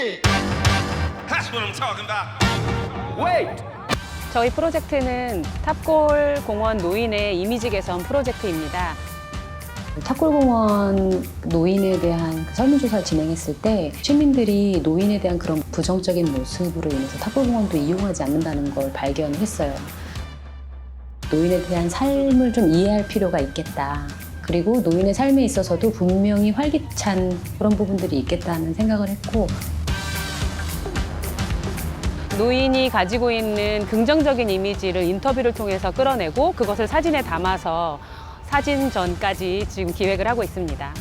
shit. That's what I'm talking about. Wait. 저희 프로젝트는 탑골 공원 노인의 이미지 개선 프로젝트입니다. 탑골공원 노인에 대한 설문조사를 진행했을 때 시민들이 노인에 대한 그런 부정적인 모습으로 인해서 탑골공원도 이용하지 않는다는 걸 발견을 했어요. 노인에 대한 삶을 좀 이해할 필요가 있겠다. 그리고 노인의 삶에 있어서도 분명히 활기찬 그런 부분들이 있겠다는 생각을 했고, 노인이 가지고 있는 긍정적인 이미지를 인터뷰를 통해서 끌어내고 그것을 사진에 담아서 사진전까지 지금 기획을 하고 있습니다.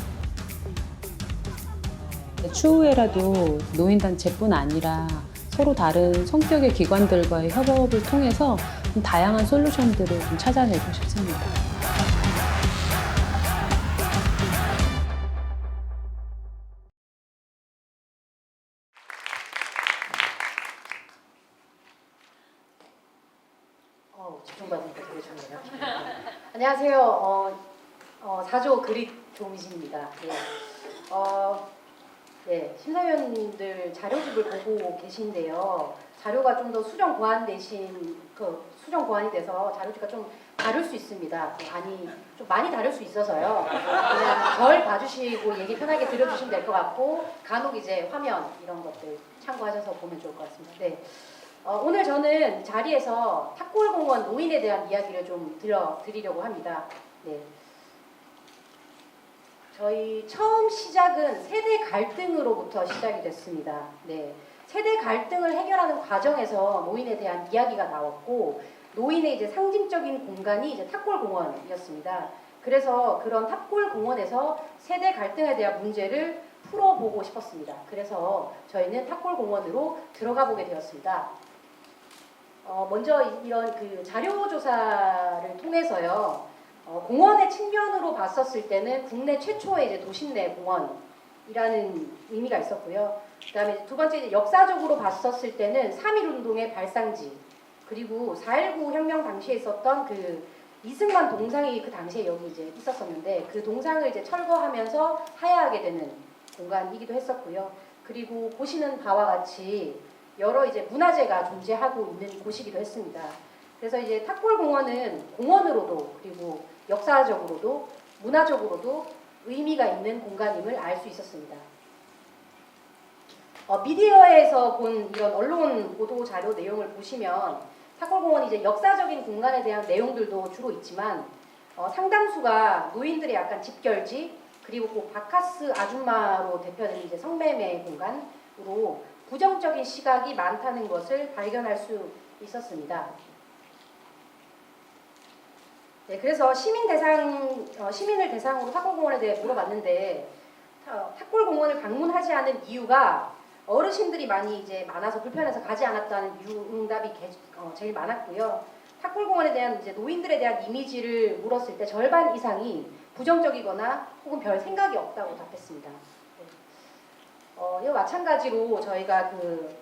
추후에라도 노인단체뿐 아니라 서로 다른 성격의 기관들과의 협업을 통해서 좀 다양한 솔루션들을 좀 찾아내고 싶습니다. 집중받으니까 되게 좋네요. 안녕하세요. 4조 그릿 조미진입니다. 심사위원님들 자료집을 보고 계신데요. 자료가 좀 더 수정 고안 대신 수정 고안이 돼서 자료집과 좀 다를 수 있습니다. 좀 많이 다를 수 있어서요. 그냥 절 봐주시고 얘기 편하게 들어주시면 될 것 같고, 간혹 이제 화면 이런 것들 참고하셔서 보면 좋을 것 같습니다. 네. 오늘 저는 자리에서 탑골공원 노인에 대한 이야기를 좀 들려드리려고 합니다. 네. 저희 처음 시작은 세대 갈등으로부터 시작이 됐습니다. 네. 세대 갈등을 해결하는 과정에서 노인에 대한 이야기가 나왔고, 노인의 이제 상징적인 공간이 이제 탑골공원이었습니다. 그래서 그런 탑골공원에서 세대 갈등에 대한 문제를 풀어보고 싶었습니다. 그래서 저희는 탑골공원으로 들어가 보게 되었습니다. 먼저 이런 그 자료조사를 통해서요, 공원의 측면으로 봤었을 때는 국내 최초의 이제 도심내 공원이라는 의미가 있었고요. 그다음에 두 번째 이제 역사적으로 봤었을 때는 3.1운동의 발상지, 그리고 4.19 혁명 당시에 있었던 그 이승만 동상이 그 당시에 여기 이제 있었었는데 그 동상을 이제 철거하면서 하야하게 되는 공간이기도 했었고요. 그리고 보시는 바와 같이 여러 이제 문화재가 존재하고 있는 곳이기도 했습니다. 그래서 이제 탑골공원은 공원으로도 그리고 역사적으로도 문화적으로도 의미가 있는 공간임을 알 수 있었습니다. 미디어에서 본 이런 언론 보도 자료 내용을 보시면 탑골공원이 이제 역사적인 공간에 대한 내용들도 주로 있지만 상당수가 노인들의 약간 집결지, 그리고 그 바카스 아줌마로 대표되는 이제 성매매 공간으로 부정적인 시각이 많다는 것을 발견할 수 있었습니다. 네, 그래서 시민을 대상으로 탑골공원에 대해 물어봤는데, 탑골공원을 방문하지 않은 이유가 어르신들이 많이 이제 많아서 불편해서 가지 않았다는 응답이 제일 많았고요. 탑골공원에 대한 이제 노인들에 대한 이미지를 물었을 때 절반 이상이 부정적이거나 혹은 별 생각이 없다고 답했습니다. 이와 마찬가지로 저희가 그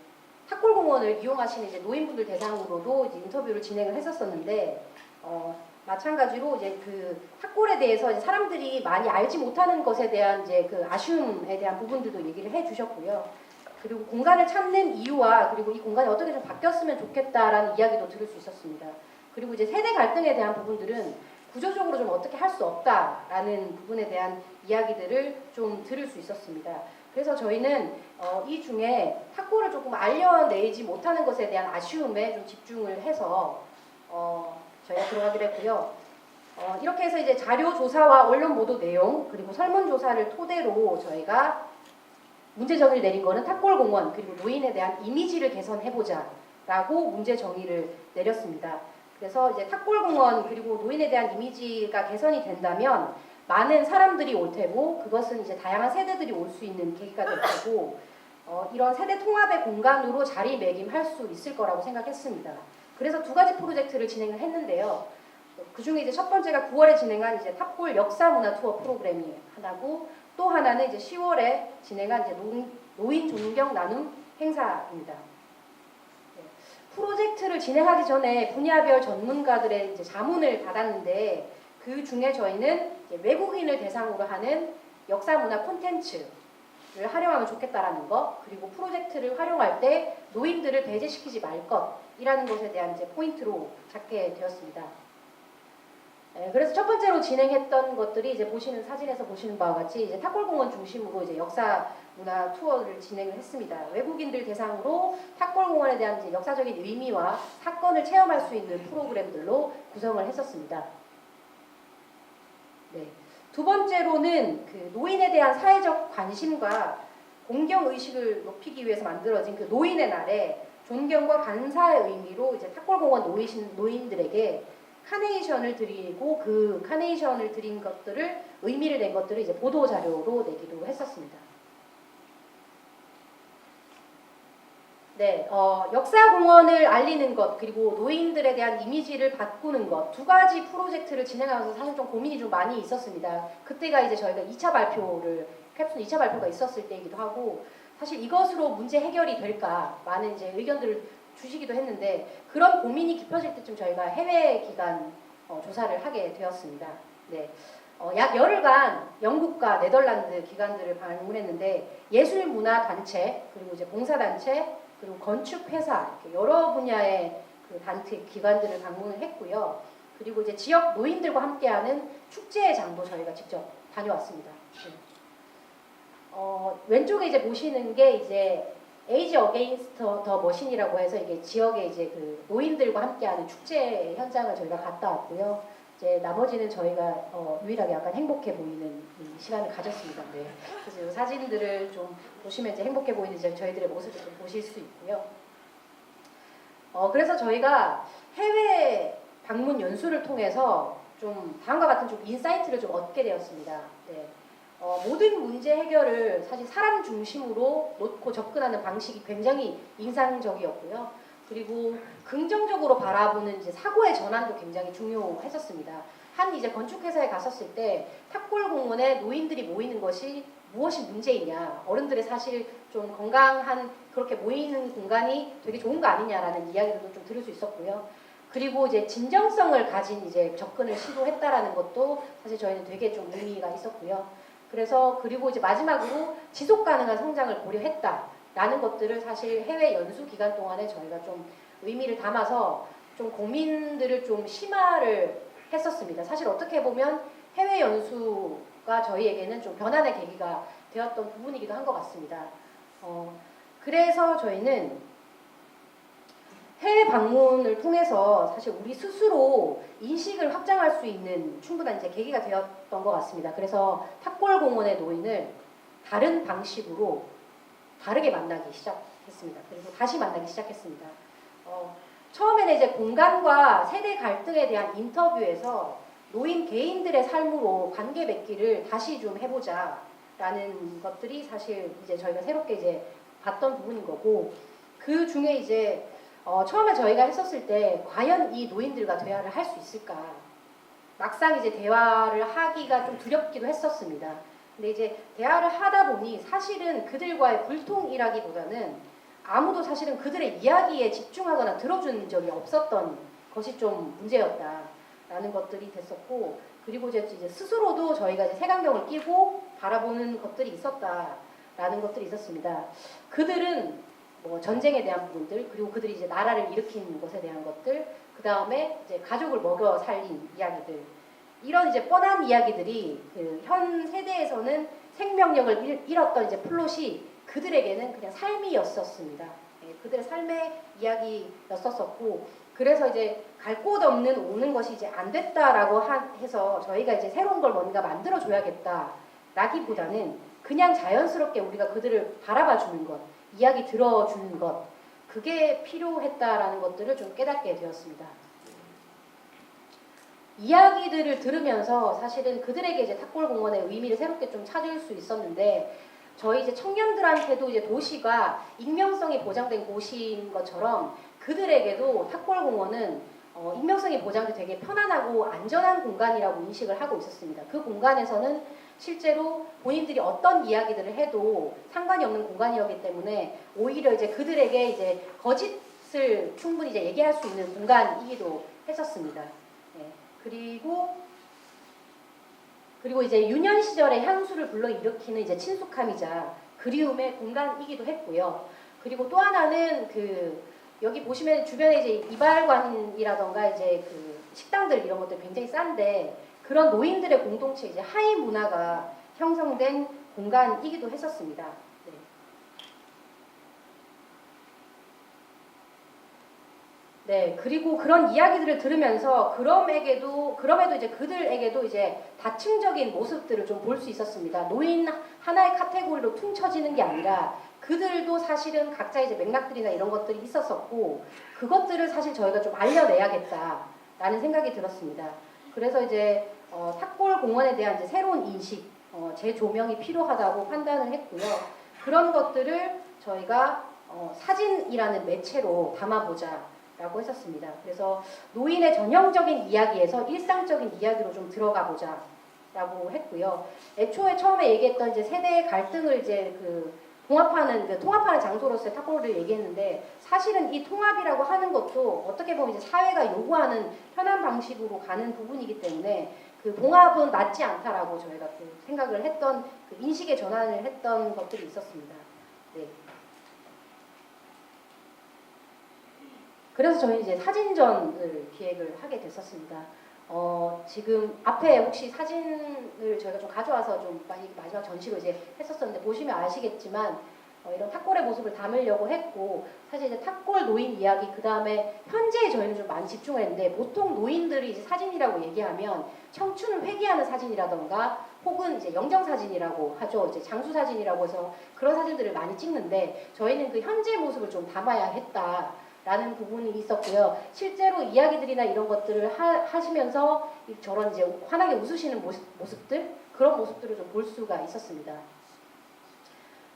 탑골공원을 이용하시는 이제 노인분들 대상으로도 이제 인터뷰를 진행을 했었었는데, 마찬가지로 이제 그 탑골에 대해서 이제 사람들이 많이 알지 못하는 것에 대한 이제 그 아쉬움에 대한 부분들도 얘기를 해주셨고요. 그리고 공간을 찾는 이유와 그리고 이 공간이 어떻게 좀 바뀌었으면 좋겠다라는 이야기도 들을 수 있었습니다. 그리고 이제 세대 갈등에 대한 부분들은 구조적으로 좀 어떻게 할 수 없다라는 부분에 대한 이야기들을 좀 들을 수 있었습니다. 그래서 저희는 이 중에 탑골을 조금 알려내지 못하는 것에 대한 아쉬움에 좀 집중을 해서 저희가 들어가기로 했고요. 이렇게 해서 이제 자료 조사와 언론 보도 내용 그리고 설문 조사를 토대로 저희가 문제 정의를 내린 거는 탑골공원 그리고 노인에 대한 이미지를 개선해보자라고 문제 정의를 내렸습니다. 그래서 이제 탑골공원 그리고 노인에 대한 이미지가 개선이 된다면 많은 사람들이 올 테고, 그것은 이제 다양한 세대들이 올 수 있는 계기가 될 테고, 이런 세대 통합의 공간으로 자리매김할 수 있을 거라고 생각했습니다. 그래서 두 가지 프로젝트를 진행을 했는데요. 그 중에 이제 첫 번째가 9월에 진행한 이제 탑골 역사문화 투어 프로그램이 하나고, 또 하나는 이제 10월에 진행한 이제 노인 존경 나눔 행사입니다. 프로젝트를 진행하기 전에 분야별 전문가들의 이제 자문을 받았는데, 그 중에 저희는 외국인을 대상으로 하는 역사문화 콘텐츠, 활용하면 좋겠다라는 것, 그리고 프로젝트를 활용할 때 노인들을 배제시키지 말 것이라는 것에 대한 이제 포인트로 잡게 되었습니다. 그래서 첫 번째로 진행했던 것들이 이제 보시는 사진에서 보시는 바와 같이 이제 탑골공원 중심으로 이제 역사 문화 투어를 진행을 했습니다. 외국인들 대상으로 탑골공원에 대한 이제 역사적인 의미와 사건을 체험할 수 있는 프로그램들로 구성을 했었습니다. 네. 두 번째로는 그 노인에 대한 사회적 관심과 공경 의식을 높이기 위해서 만들어진 그 노인의 날에 존경과 감사의 의미로 이제 탑골공원 노인들에게 카네이션을 드리고 그 카네이션을 드린 것들을 의미를 낸 것들을 이제 보도 자료로 내기도 했었습니다. 네, 역사공원을 알리는 것 그리고 노인들에 대한 이미지를 바꾸는 것 두 가지 프로젝트를 진행하면서 사실 좀 고민이 좀 많이 있었습니다. 그때가 이제 저희가 2차 발표를 캡순 2차 발표가 있었을 때이기도 하고 사실 이것으로 문제 해결이 될까 많은 이제 의견들을 주시기도 했는데 그런 고민이 깊어질 때쯤 저희가 해외 기관 조사를 하게 되었습니다. 네. 약 열흘간 영국과 네덜란드 기관들을 방문했는데 예술문화단체 그리고 이제 봉사단체 그리고 건축회사 이렇게 여러 분야의 그 단체 기관들을 방문을 했고요. 그리고 이제 지역 노인들과 함께하는 축제장도 저희가 직접 다녀왔습니다. 네. 왼쪽에 이제 보시는 게 이제 에이지 어게인스트 더 머신이라고 해서 이게 지역의 이제 그 노인들과 함께하는 축제 현장을 저희가 갔다 왔고요. 이제 나머지는 저희가 유일하게 약간 행복해 보이는 시간을 가졌습니다. 네. 그래서 이 사진들을 좀 보시면 이제 행복해 보이는 이제 저희들의 모습을 좀 보실 수 있고요. 그래서 저희가 해외 방문 연수를 통해서 좀 다음과 같은 좀 인사이트를 좀 얻게 되었습니다. 네. 모든 문제 해결을 사실 사람 중심으로 놓고 접근하는 방식이 굉장히 인상적이었고요. 그리고 긍정적으로 바라보는 이제 사고의 전환도 굉장히 중요했었습니다. 한 이제 건축회사에 갔었을 때 탑골공원에 노인들이 모이는 것이 무엇이 문제이냐, 어른들의 사실 좀 건강한 그렇게 모이는 공간이 되게 좋은 거 아니냐라는 이야기도 좀 들을 수 있었고요. 그리고 이제 진정성을 가진 이제 접근을 시도했다라는 것도 사실 저희는 되게 좀 의미가 있었고요. 그래서 그리고 이제 마지막으로 지속 가능한 성장을 고려했다라는 것들을 사실 해외 연수 기간 동안에 저희가 좀 의미를 담아서 좀 고민들을 좀 심화를 했었습니다. 사실 어떻게 보면 해외 연수가 저희에게는 좀 변환의 계기가 되었던 부분이기도 한 것 같습니다. 그래서 저희는 해외 방문을 통해서 사실 우리 스스로 인식을 확장할 수 있는 충분한 이제 계기가 되었던 것 같습니다. 그래서 탑골공원의 노인을 다른 방식으로 다르게 만나기 시작했습니다. 그리고 다시 만나기 시작했습니다. 처음에는 이제 공간과 세대 갈등에 대한 인터뷰에서 노인 개인들의 삶으로 관계 맺기를 다시 좀 해보자라는 것들이 사실 이제 저희가 새롭게 이제 봤던 부분인 거고 그 중에 이제 처음에 저희가 했었을 때 과연 이 노인들과 대화를 할 수 있을까? 막상 이제 대화를 하기가 좀 두렵기도 했었습니다. 근데 이제 대화를 하다 보니 사실은 그들과의 불통이라기보다는 아무도 사실은 그들의 이야기에 집중하거나 들어준 적이 없었던 것이 좀 문제였다라는 것들이 됐었고 그리고 이제 스스로도 저희가 이제 색안경을 끼고 바라보는 것들이 있었다라는 것들이 있었습니다. 그들은 뭐 전쟁에 대한 부분들 그리고 그들이 이제 나라를 일으킨 것에 대한 것들 그 다음에 이제 가족을 먹여 살린 이야기들 이런 이제 뻔한 이야기들이 그 현 세대에서는 생명력을 잃었던 이제 플롯이 그들에게는 그냥 삶이었었습니다. 예, 그들의 삶의 이야기였었고 그래서 이제 갈 곳 없는 오는 것이 이제 안 됐다라고 해서 저희가 이제 새로운 걸 뭔가 만들어 줘야겠다라기보다는 그냥 자연스럽게 우리가 그들을 바라봐 주는 것 이야기 들어주는 것 그게 필요했다라는 것들을 좀 깨닫게 되었습니다. 이야기들을 들으면서 사실은 그들에게 이제 탑골공원의 의미를 새롭게 좀 찾을 수 있었는데 저희 이제 청년들한테도 이제 도시가 익명성이 보장된 곳인 것처럼 그들에게도 탑골공원은 익명성이 보장돼 되게 편안하고 안전한 공간이라고 인식을 하고 있었습니다. 그 공간에서는 실제로 본인들이 어떤 이야기들을 해도 상관이 없는 공간이었기 때문에 오히려 이제 그들에게 이제 거짓을 충분히 이제 얘기할 수 있는 공간이기도 했었습니다. 네. 그리고 그리고 이제 유년 시절의 향수를 불러일으키는 이제 친숙함이자 그리움의 공간이기도 했고요. 그리고 또 하나는 그 여기 보시면 주변에 이제 이발관이라던가 이제 그 식당들 이런 것들 굉장히 싼데 그런 노인들의 공동체 이제 하이 문화가 형성된 공간이기도 했었습니다. 네. 네, 그리고 그런 이야기들을 들으면서 그럼에도 이제 그들에게도 이제 다층적인 모습들을 좀 볼 수 있었습니다. 노인 하나의 카테고리로 퉁쳐지는 게 아니라 그들도 사실은 각자 이제 맥락들이나 이런 것들이 있었었고 그것들을 사실 저희가 좀 알려내야겠다라는 생각이 들었습니다. 그래서 이제 탑골 공원에 대한 이제 새로운 인식, 재조명이 필요하다고 판단을 했고요. 그런 것들을 저희가 사진이라는 매체로 담아보자. 라고 했었습니다. 그래서 노인의 전형적인 이야기에서 일상적인 이야기로 좀 들어가 보자 라고 했고요. 애초에 처음에 얘기했던 이제 세대의 갈등을 이제 통합하는 장소로서의 탑골을 얘기했는데 사실은 이 통합이라고 하는 것도 어떻게 보면 이제 사회가 요구하는 편한 방식으로 가는 부분이기 때문에 그 봉합은 맞지 않다라고 저희가 그 생각을 했던 그 인식의 전환을 했던 것들이 있었습니다. 네. 그래서 저희는 이제 사진전을 기획을 하게 됐었습니다. 지금 앞에 혹시 사진을 저희가 좀 가져와서 좀 마지막 전시로 이제 했었었는데 보시면 아시겠지만 이런 탑골의 모습을 담으려고 했고 사실 이제 탑골 노인 이야기 그 다음에 현재에 저희는 좀 많이 집중했는데 보통 노인들이 이제 사진이라고 얘기하면 청춘을 회귀하는 사진이라던가 혹은 이제 영정 사진이라고 하죠. 이제 장수 사진이라고 해서 그런 사진들을 많이 찍는데 저희는 그 현재 모습을 좀 담아야 했다. 라는 부분이 있었고요. 실제로 이야기들이나 이런 것들을 하시면서 저런 이제 환하게 웃으시는 모습들 그런 모습들을 좀 볼 수가 있었습니다.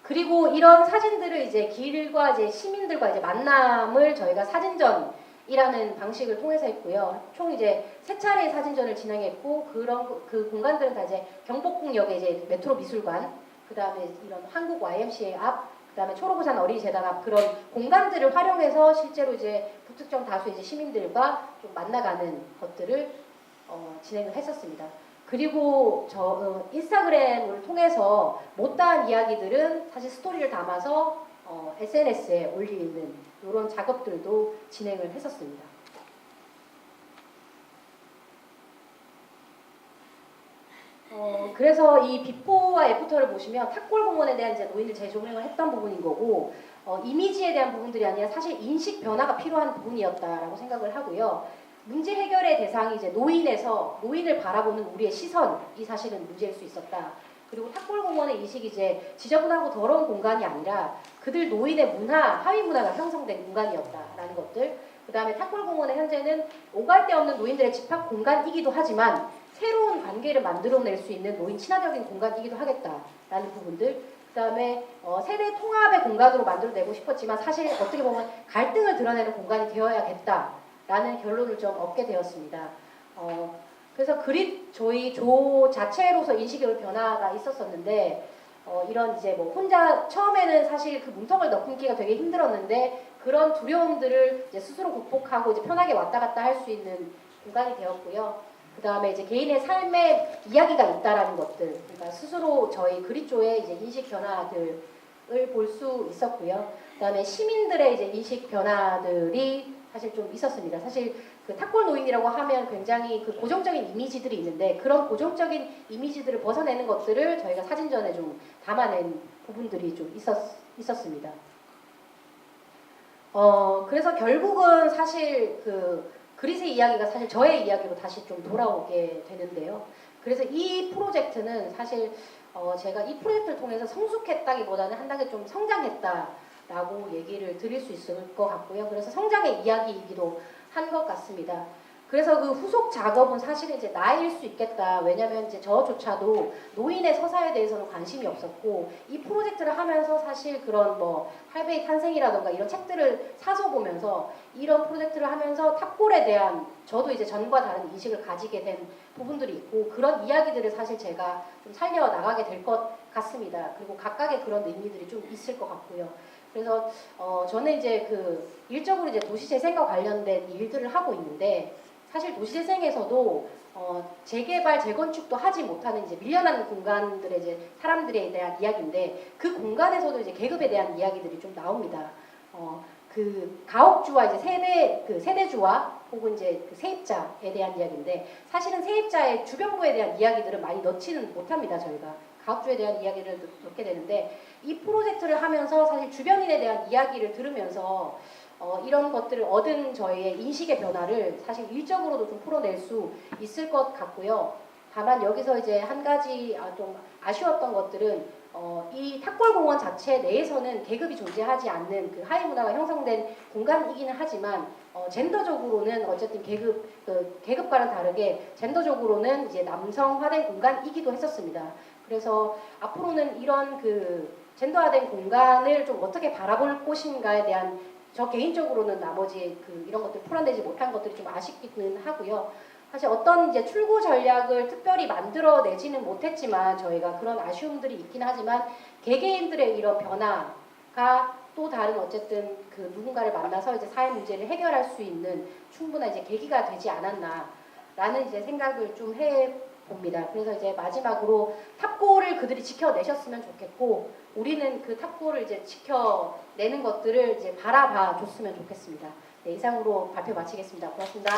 그리고 이런 사진들을 이제 길과 이제 시민들과 이제 만남을 저희가 사진전이라는 방식을 통해서 했고요. 총 이제 3차례의 사진전을 진행했고 그 공간들은 다 이제 경복궁역의 이제 메트로 미술관, 그 다음에 이런 한국 YMCA 앞, 그다음에 초록우산 어린이재단 앞 그런 공간들을 활용해서 실제로 이제 불특정 다수의 이제 시민들과 좀 만나가는 것들을 진행을 했었습니다. 그리고 인스타그램을 통해서 못다한 이야기들은 사실 스토리를 담아서 SNS에 올리는 이런 작업들도 진행을 했었습니다. 그래서 이 비포와 애프터를 보시면 탑골공원에 대한 이제 노인들 재조명을 했던 부분인 거고 이미지에 대한 부분들이 아니라 사실 인식 변화가 필요한 부분이었다라고 생각을 하고요. 문제 해결의 대상이 이제 노인에서 노인을 바라보는 우리의 시선이 사실은 문제일 수 있었다. 그리고 탑골공원의 인식이 이제 지저분하고 더러운 공간이 아니라 그들 노인의 문화, 하위 문화가 형성된 공간이었다라는 것들. 그 다음에 탑골공원의 현재는 오갈 데 없는 노인들의 집합 공간이기도 하지만 새로운 관계를 만들어낼 수 있는 노인 친화적인 공간이기도 하겠다라는 부분들. 그 다음에 세대 통합의 공간으로 만들어내고 싶었지만 사실 어떻게 보면 갈등을 드러내는 공간이 되어야겠다라는 결론을 좀 얻게 되었습니다. 그래서 저희 조 자체로서 인식의 변화가 있었었는데 이런 이제 뭐 혼자 처음에는 사실 그 문턱을 넘기가 되게 힘들었는데 그런 두려움들을 이제 스스로 극복하고 이제 편하게 왔다 갔다 할 수 있는 공간이 되었고요. 그 다음에 이제 개인의 삶에 이야기가 있다라는 것들, 그러니까 스스로 저희 그릿조의 이제 인식 변화들을 볼 수 있었고요. 그 다음에 시민들의 이제 인식 변화들이 사실 좀 있었습니다. 사실 그 탑골 노인이라고 하면 굉장히 그 고정적인 이미지들이 있는데 그런 고정적인 이미지들을 벗어내는 것들을 저희가 사진전에 좀 담아낸 부분들이 좀 있었습니다. 그래서 결국은 사실 그릿의 이야기가 사실 저의 이야기로 다시 좀 돌아오게 되는데요. 그래서 이 프로젝트는 사실 제가 이 프로젝트를 통해서 성숙했다기보다는 한 단계 좀 성장했다라고 얘기를 드릴 수 있을 것 같고요. 그래서 성장의 이야기이기도 한 것 같습니다. 그래서 그 후속 작업은 사실은 이제 나일 수 있겠다. 왜냐면 이제 저조차도 노인의 서사에 대해서는 관심이 없었고 이 프로젝트를 하면서 사실 그런 뭐 할배의 탄생이라던가 이런 책들을 사서 보면서 이런 프로젝트를 하면서 탑골에 대한 저도 이제 전과 다른 인식을 가지게 된 부분들이 있고 그런 이야기들을 사실 제가 좀 살려 나가게 될 것 같습니다. 그리고 각각의 그런 의미들이 좀 있을 것 같고요. 그래서 저는 이제 일적으로 이제 도시재생과 관련된 일들을 하고 있는데 사실 도시재생에서도 재개발, 재건축도 하지 못하는 이제 밀려난 공간들의 이제 사람들에 대한 이야기인데 그 공간에서도 이제 계급에 대한 이야기들이 좀 나옵니다. 그 가옥주와 이제 세대주와 혹은 이제 그 세입자에 대한 이야기인데 사실은 세입자의 주변부에 대한 이야기들은 많이 넣지는 못합니다. 저희가 가옥주에 대한 이야기를 넣게 되는데 이 프로젝트를 하면서 사실 주변인에 대한 이야기를 들으면서 이런 것들을 얻은 저희의 인식의 변화를 사실 일적으로도 좀 풀어낼 수 있을 것 같고요. 다만 여기서 이제 한 가지 좀 아쉬웠던 것들은 이 탑골공원 자체 내에서는 계급이 존재하지 않는 그 하위 문화가 형성된 공간이기는 하지만 젠더적으로는 어쨌든 계급과는 다르게 젠더적으로는 이제 남성화된 공간이기도 했었습니다. 그래서 앞으로는 이런 그 젠더화된 공간을 좀 어떻게 바라볼 것인가에 대한 저 개인적으로는 나머지 이런 것들 풀어내지 못한 것들이 좀 아쉽기는 하고요. 사실 어떤 이제 출구 전략을 특별히 만들어내지는 못했지만 저희가 그런 아쉬움들이 있긴 하지만 개개인들의 이런 변화가 또 다른 어쨌든 그 누군가를 만나서 이제 사회 문제를 해결할 수 있는 충분한 이제 계기가 되지 않았나라는 이제 생각을 좀 해봅니다. 그래서 이제 마지막으로 탑골을 그들이 지켜내셨으면 좋겠고 우리는 그 탑골을 이제 지켜내는 것들을 이제 바라봐 줬으면 좋겠습니다. 네, 이상으로 발표 마치겠습니다. 고맙습니다.